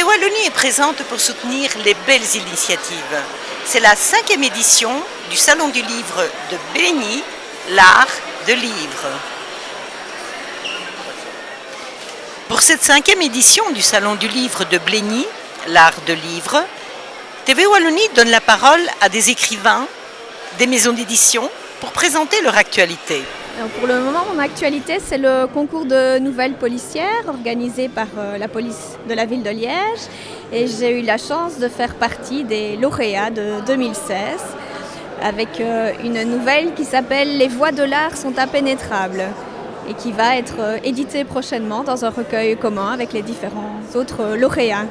Wallonie est présente pour soutenir les belles initiatives. C'est la 5e édition du Salon du Livre de Blény, l'art de livre. Pour cette 5e édition du Salon du Livre de Blény, l'art de livre, TV Wallonie donne la parole à des écrivains, des maisons d'édition pour présenter leur actualité. Alors pour le moment, mon actualité, c'est le concours de nouvelles policières organisé par la police de la ville de Liège. Et j'ai eu la chance de faire partie des lauréats de 2016 avec une nouvelle qui s'appelle « Les voies de l'art sont impénétrables » et qui va être éditée prochainement dans un recueil commun avec les différents autres lauréats.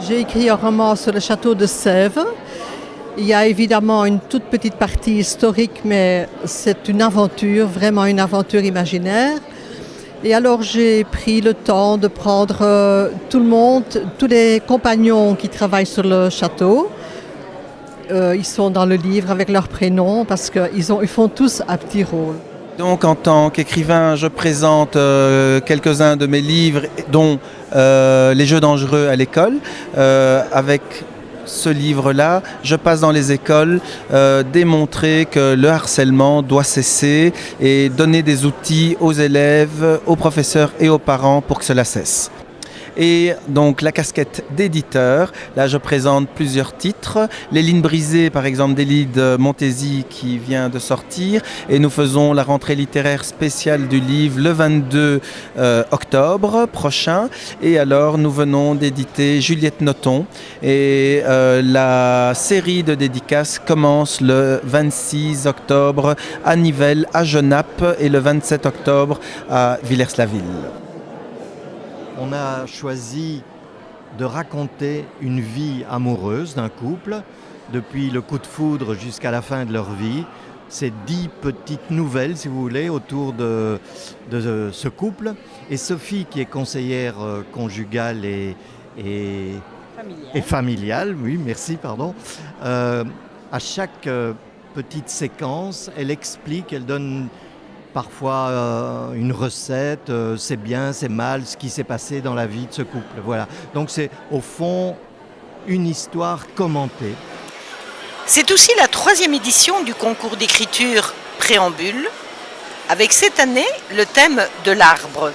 J'ai écrit un roman sur le château de Sèvres. Il y a évidemment une toute petite partie historique, mais c'est une aventure, vraiment une aventure imaginaire. Et alors j'ai pris le temps de prendre tout le monde, tous les compagnons qui travaillent sur le château. Ils sont dans le livre avec leurs prénoms parce qu'ils font tous un petit rôle. Donc en tant qu'écrivain, je présente quelques-uns de mes livres, dont Les jeux dangereux à l'école. Avec ce livre-là, je passe dans les écoles démontrer que le harcèlement doit cesser et donner des outils aux élèves, aux professeurs et aux parents pour que cela cesse. Et donc la casquette d'éditeur, là je présente plusieurs titres. Les lignes brisées par exemple d'Élide Montésy qui vient de sortir, et nous faisons la rentrée littéraire spéciale du livre le 22 octobre prochain. Et alors nous venons d'éditer Juliette Nothomb et la série de dédicaces commence le 26 octobre à Nivelles, à Genappe, et le 27 octobre à Villers-la-Ville. On a choisi de raconter une vie amoureuse d'un couple, depuis le coup de foudre jusqu'à la fin de leur vie. C'est 10 petites nouvelles, si vous voulez, autour de ce couple. Et Sophie, qui est conseillère conjugale et familiale, oui, merci, pardon. À chaque petite séquence, elle explique, elle donne parfois une recette, c'est bien, c'est mal, ce qui s'est passé dans la vie de ce couple. Voilà. Donc c'est au fond une histoire commentée. C'est aussi la 3e édition du concours d'écriture Préambule, avec cette année le thème de l'arbre.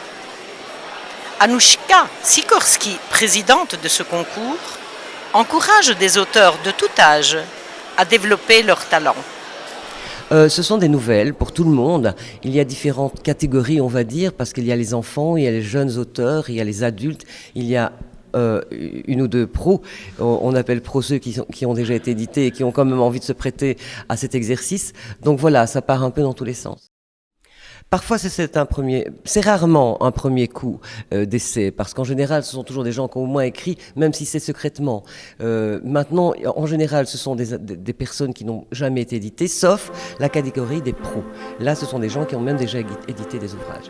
Anouchka Sikorski, présidente de ce concours, encourage des auteurs de tout âge à développer leur talent. Ce sont des nouvelles pour tout le monde. Il y a différentes catégories, on va dire, parce qu'il y a les enfants, il y a les jeunes auteurs, il y a les adultes, il y a une ou deux pros. On appelle pros ceux qui ont déjà été édités et qui ont quand même envie de se prêter à cet exercice. Donc voilà, ça part un peu dans tous les sens. Parfois, c'est rarement un premier coup d'essai, parce qu'en général, ce sont toujours des gens qui ont au moins écrit, même si c'est secrètement. Maintenant, en général, ce sont des personnes qui n'ont jamais été éditées, sauf la catégorie des pros. Là, ce sont des gens qui ont même déjà édité des ouvrages.